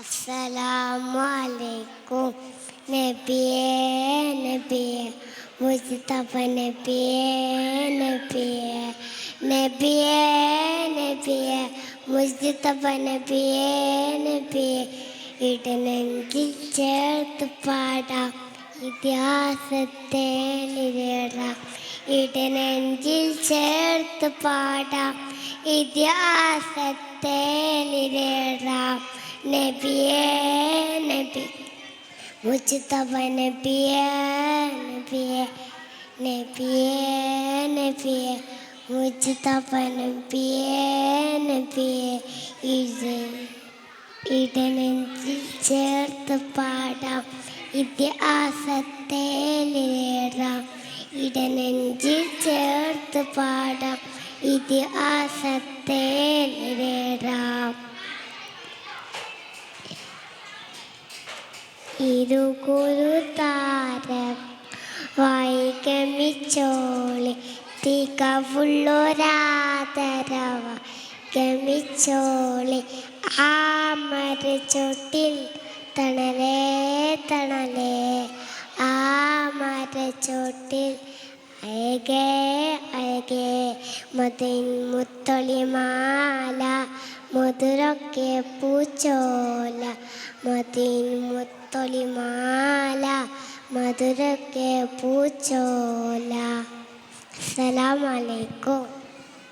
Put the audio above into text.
അസ്സലാമലൈക്കും നബിയേ നബിയേ മുസ്തഫ നബിയേ നബിയേ നബിയേ നബിയേ മുസ്തഫ നബിയേ നബിയേ ഇടനെഞ്ചിൽ ചേർത്ത് പാടാം ഇതിഹാസത്തെ നിരടാം ഇടനെഞ്ചിൽ ചേർത്ത് പാടാം ഇതിഹാസത്തെ നിരടാം നബിയേ നബി മുസ്തഫ നബിയേ നബിയേ നബിയേ നബിയേ മുസ്തഫ നബിയേ നബിയേ ഇടനെഞ്ചിൽ ചേർത്ത് പാടാം ഇതിഹാസത്തെ നിരടാം ഇടനെഞ്ചിൽ ചേർത്ത് പാടാം ഇതിഹാസത്തെ നിരടാം ഇരുകുരുതാരം വൈകമിച്ചോളി തികവുള്ളൊരാദരവ ഗമിച്ചോളി ആ മരച്ചോട്ടിൽ തണലേ തണലേ ആ മരച്ചോട്ടിൽ അഴകേ അഴകേ മതിൻ മുത്തൊളിമാല മധുരൊക്കെ പൂച്ചോല മതിൻ മുത്തൊളിമാല മധുരൊക്കെ പൂച്ചോല. അസ്സലാമു അലൈക്കും.